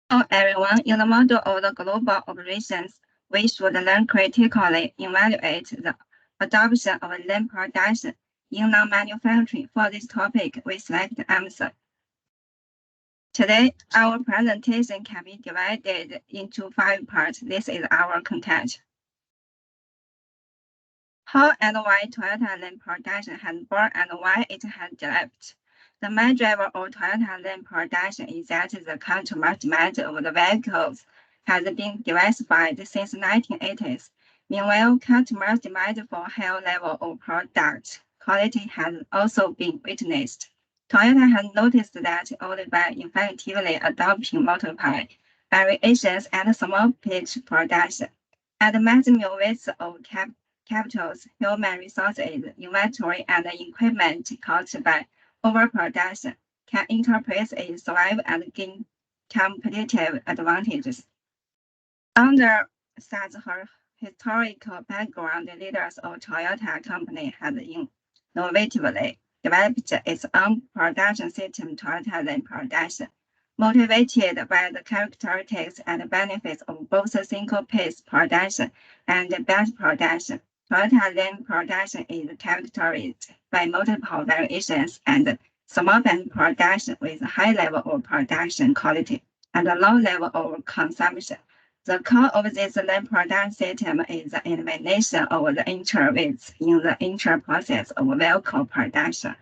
For everyone, in the model of the global operations, we should learn critically evaluate the adoption of lean production in non-manufacturing. For this topic, we select Amazon. Today, our presentation can be divided into 5 parts. This is our content. How and why Toyota lean production has born and why it has developed. The main driver of Toyota lean production is that the customer demand of the vehicles has been diversified since the 1980s. Meanwhile, customers' demand for higher level of product quality has also been witnessed. Toyota has noticed that only by effectively adopting multiple variations and small pitch production and maximum width of capitals, human resources, inventory, and equipment caused by overproduction can enterprises survive and gain competitive advantages. Under such historical background, leaders of Toyota Company have innovatively developed its own production system, Toyota Lean Production. Motivated by the characteristics and benefits of both single-piece production and batch production, Toyota Lean Production is characterized by multiple variations and small batch production with high level of production quality and a low level of consumption. The core of this lean production system is the elimination of the interweaves in the inter-process of vehicle production.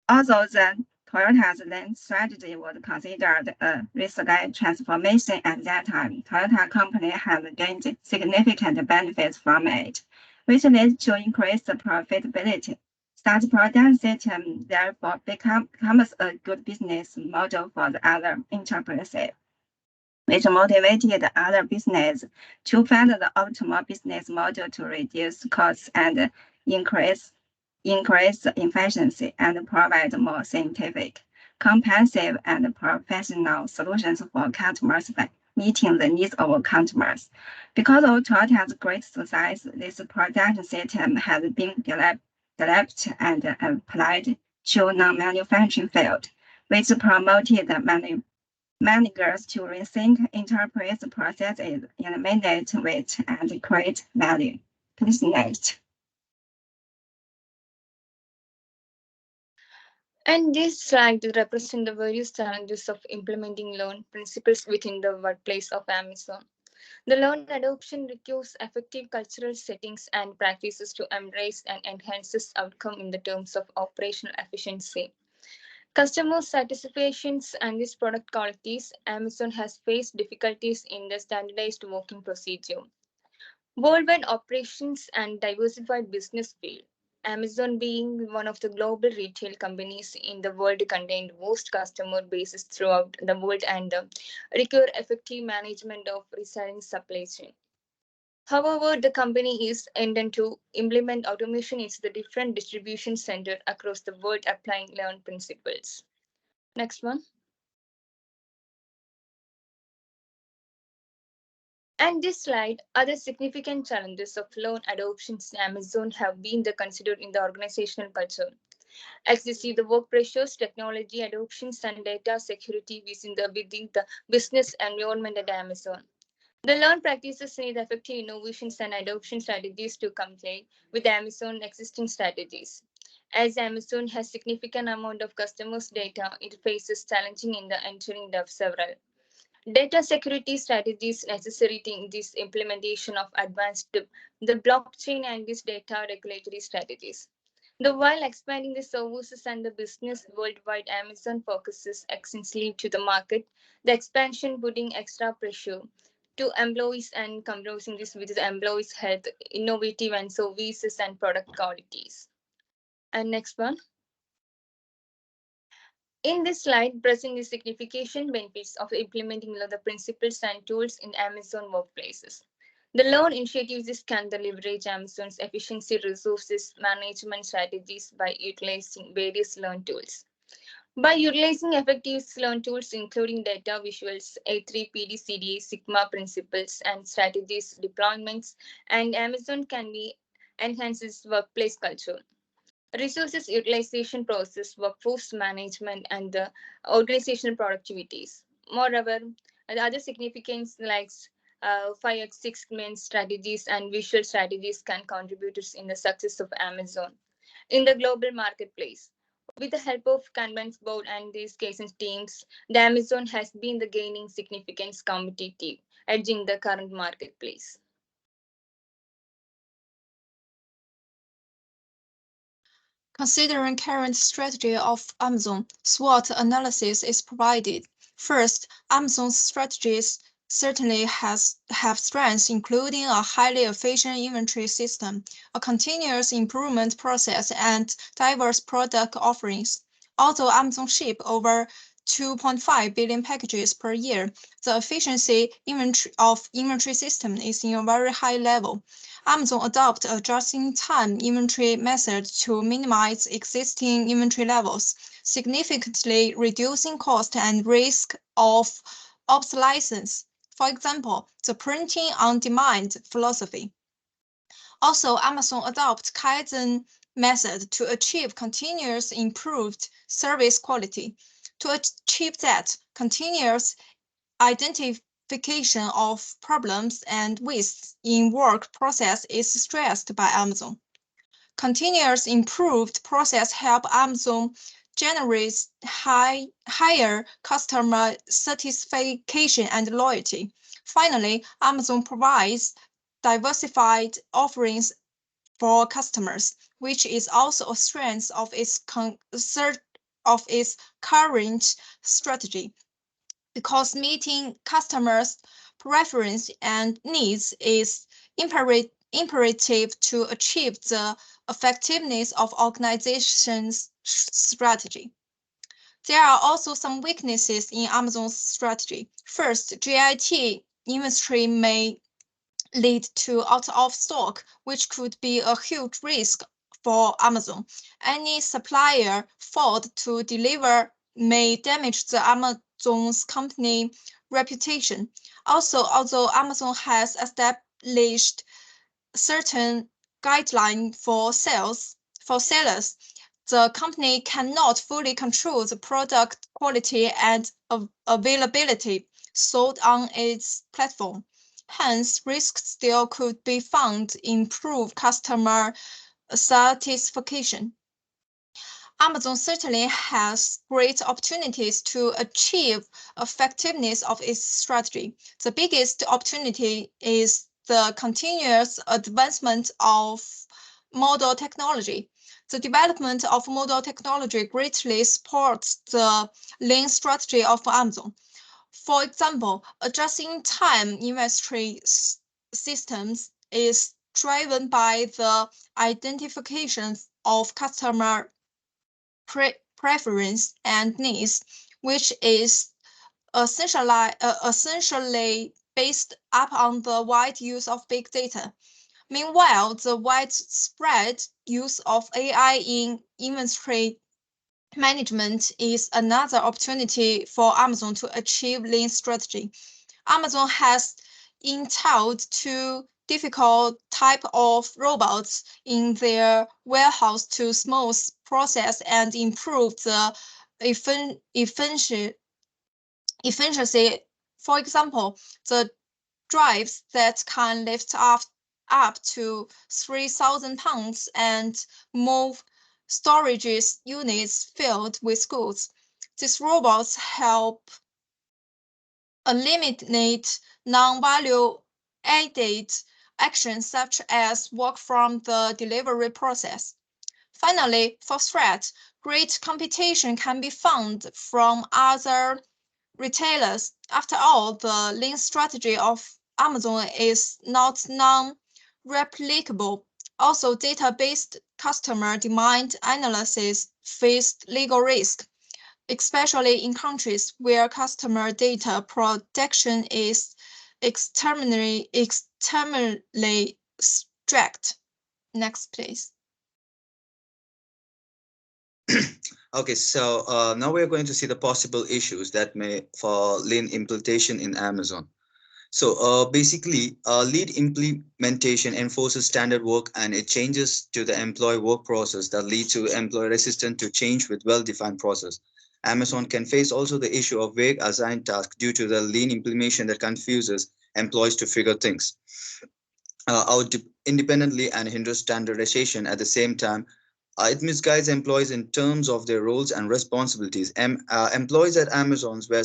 Although the Toyota's lean strategy was considered a risky transformation at that time, Toyota Company has gained significant benefits from it, which led to increased profitability. Such production system therefore becomes a good business model for the other enterprises, which motivated other businesses to find the optimal business model to reduce costs and increase efficiency and provide more scientific, comprehensive, and professional solutions for customers by meeting the needs of customers. Because of Toyota's great success, this production system has been developed and applied to non-manufacturing field, which promoted managers to rethink enterprise processes, eliminate waste, and create value. Please next. And this slide represents the various challenges of implementing lean principles within the workplace of Amazon. The lean adoption requires effective cultural settings and practices to embrace and enhance this outcome in the terms of operational efficiency. Customer satisfactions and these product qualities, Amazon has faced difficulties in the standardized working procedure. Worldwide operations and diversified business field. Amazon being one of the global retail companies in the world contained most customer bases throughout the world and require effective management of resilient supply chain. However, the company is intended to implement automation into the different distribution centers across the world applying lean principles. Next one. And this slide, other significant challenges of lean adoption in Amazon have been considered in the organizational culture. As you see, the work pressures, technology adoptions, and data security within the business environment at Amazon. The learned practices need effective innovations and adoption strategies to comply with Amazon existing strategies. As Amazon has significant amount of customers' data, it faces challenging in the entering of several data security strategies necessary in this implementation of advanced the blockchain and these data regulatory strategies. While expanding the services and the business worldwide, Amazon focuses extensively to the market, the expansion putting extra pressure to employees and compromising this with the employees' health, innovative and services and product qualities. And next one. In this slide, present the significant benefits of implementing the principles and tools in Amazon workplaces. The learn initiatives can leverage Amazon's efficiency resources management strategies by utilizing various learn tools. By utilizing effective learn tools including data visuals, A3 PDCD, Sigma principles, and strategies deployments, and Amazon can be enhances workplace culture. resources utilization process, workforce management, and the organizational productivities. Moreover, the other significance like 5x 6 main strategies and visual strategies can contribute in the success of Amazon in the global marketplace. With the help of Kanban's board and these cases teams, the Amazon has been the gaining significance competitive edge in the current marketplace. Considering current strategy of Amazon, SWOT analysis is provided. First, Amazon's strategies certainly have strengths, including a highly efficient inventory system, a continuous improvement process, and diverse product offerings. Although Amazon ship over 2.5 billion packages per year, the efficiency of inventory system is in a very high level. Amazon adopt a just-in-time inventory method to minimize existing inventory levels, significantly reducing cost and risk of obsolescence. For example, the printing on demand philosophy. Also, Amazon adopts Kaizen method to achieve continuous improved service quality. To achieve that, continuous identification of problems and wastes in work process is stressed by Amazon. Continuous improved process help Amazon generate higher customer satisfaction and loyalty. Finally, Amazon provides diversified offerings for customers, which is also a strength of its current strategy. Because meeting customers' preference and needs is imperative to achieve the effectiveness of organization's strategy. There are also some weaknesses in Amazon's strategy. First, JIT inventory may lead to out of stock, which could be a huge risk for Amazon. Any supplier failed to deliver may damage the Amazon's company reputation. Also, although Amazon has established certain guidelines for sellers, the company cannot fully control the product quality and availability sold on its platform. Hence, risks still could be found improve customer satisfaction. Amazon certainly has great opportunities to achieve effectiveness of its strategy. The biggest opportunity is the continuous advancement of model technology. The development of model technology greatly supports the lean strategy of Amazon. For example, a just-in-time inventory systems is driven by the identification of customer preference and needs, which is essentially based upon the wide use of big data. Meanwhile, the widespread use of AI in inventory management is another opportunity for Amazon to achieve lean strategy. Amazon has entailed two difficult type of robots in their warehouse to smooth process and improve the efficiency. For example, the drives that can lift up to 3,000 pounds and move storage units filled with goods. These robots help eliminate non-value added actions such as work from the delivery process. Finally, for threat, great competition can be found from other retailers. After all, the lean strategy of Amazon is not non-replicable. Also, data-based customer demand analysis faced legal risk, especially in countries where customer data protection is extremely strict. Next, please. Okay, so now we're going to see the possible issues that may for lean implementation in Amazon. So basically, lead implementation enforces standard work and it changes to the employee work process that lead to employee resistance to change with well-defined process. Amazon can face also the issue of vague assigned tasks due to the lean implementation that confuses employees to figure things out independently and hinders standardization at the same time. It misguides employees in terms of their roles and responsibilities. Employees at Amazon's were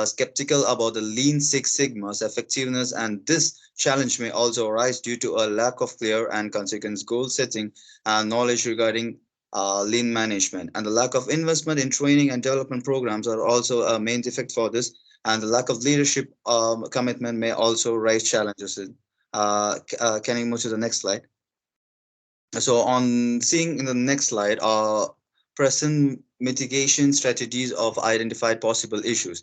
skeptical about the Lean Six Sigma's effectiveness, and this challenge may also arise due to a lack of clear and consequent goal setting and knowledge regarding lean management. And the lack of investment in training and development programs are also a main defect for this. And the lack of leadership commitment may also raise challenges. Can you move to the next slide? So on seeing in the next slide are present mitigation strategies of identified possible issues.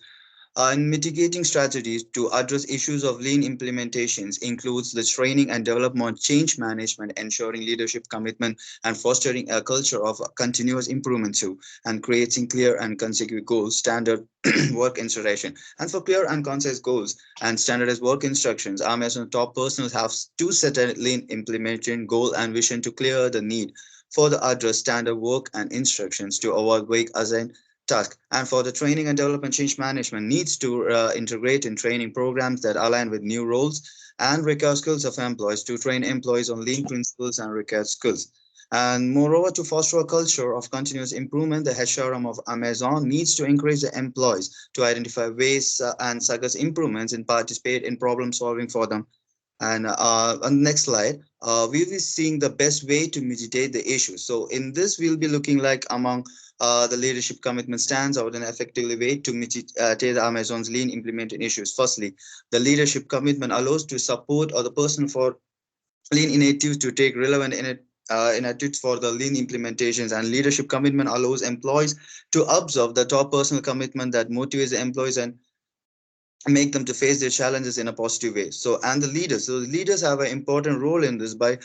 And mitigating strategies to address issues of lean implementations includes the training and development, change management, ensuring leadership commitment, and fostering a culture of continuous improvement too, and creating clear and consecutive goals, standard work instruction. And for clear and concise goals and standardized work instructions, Amazon top personnel have to set a lean implementation goal and vision to clear the need for the address standard work and instructions to avoid vague assigned task. And for the training and development, change management needs to integrate in training programs that align with new roles and require skills of employees to train employees on lean principles and required skills. And moreover, to foster a culture of continuous improvement, the HRM of Amazon needs to encourage the employees to identify ways and suggest improvements and participate in problem solving for them. And on the next slide, we'll be seeing the best way to mitigate the issue. So in this, we'll be looking like among the leadership commitment stands out an effective way to mitigate Amazon's lean implementing issues. Firstly, the leadership commitment allows to support or the person for lean initiatives to take relevant initiatives for the lean implementations, and leadership commitment allows employees to observe the top personal commitment that motivates the employees and make them to face their challenges in a positive way. So the leaders have an important role in this by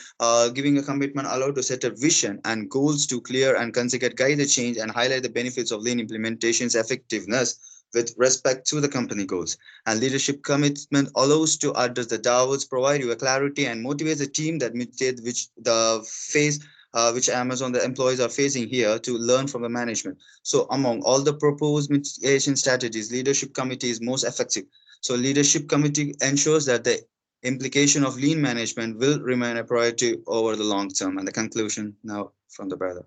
giving a commitment allowed to set a vision and goals to clear and consequent guide the change and highlight the benefits of lean implementation's effectiveness with respect to the company goals. And leadership commitment allows to address the doubts, provide you a clarity, and motivates the team that mitigate which the phase which Amazon the employees are facing here to learn from the management. So among all the proposed mitigation strategies, leadership committee is most effective. So leadership committee ensures that the implication of lean management will remain a priority over the long term. And the conclusion now from the brother.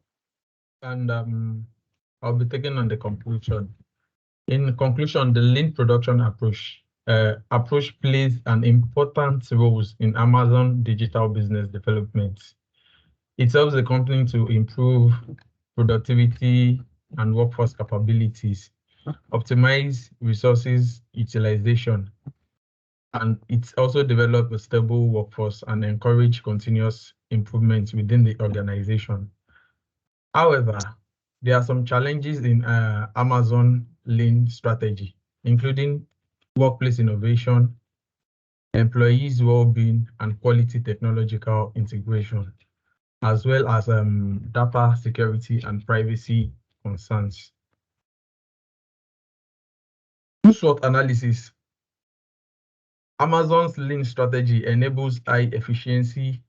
And I'll be taking on the conclusion. In conclusion, the lean production approach plays an important role in Amazon digital business development. It helps the company to improve productivity and workforce capabilities, optimize resources utilization, and it also develops a stable workforce and encourage continuous improvement within the organization. However, there are some challenges in Amazon lean strategy, including workplace innovation, employees' well-being, and quality technological integration, as well as data security and privacy concerns. SWOT analysis. Amazon's lean strategy enables high efficiency,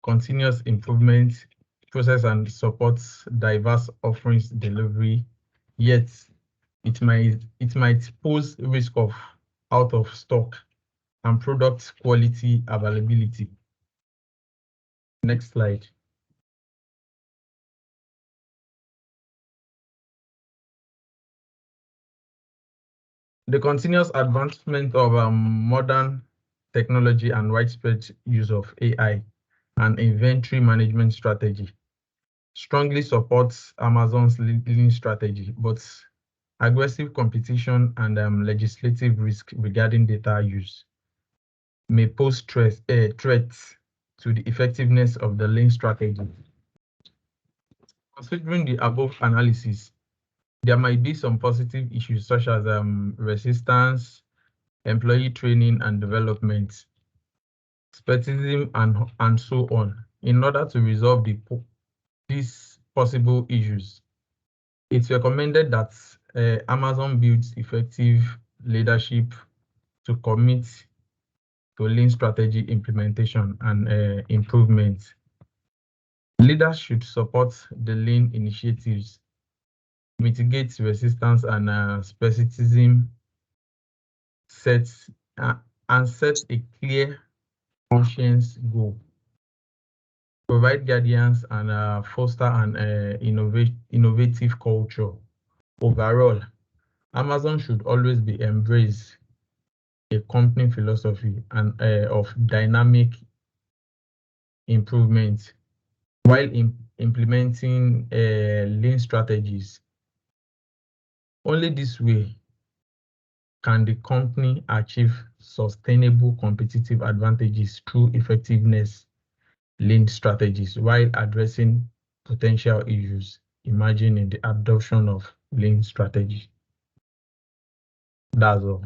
continuous improvement, process and supports diverse offerings delivery, yet it might pose risk of out of stock and product quality availability. Next slide. The continuous advancement of modern technology and widespread use of AI and inventory management strategy strongly supports Amazon's lean strategy, but aggressive competition and legislative risk regarding data use may pose threats to the effectiveness of the lean strategy. Considering the above analysis, there might be some positive issues such as resistance, employee training and development, expertise, and so on. In order to resolve these possible issues, it's recommended that Amazon builds effective leadership to commit to lean strategy implementation and improvement. Leaders should support the lean initiatives, mitigate resistance and skepticism, and set a clear, conscious goal. Provide guidance and foster an innovative culture. Overall, Amazon should always be embraced a company philosophy and of dynamic improvement while implementing lean strategies. Only this way can the company achieve sustainable competitive advantages through effectiveness lean strategies while addressing potential issues emerging in the adoption of lean strategy. That's all.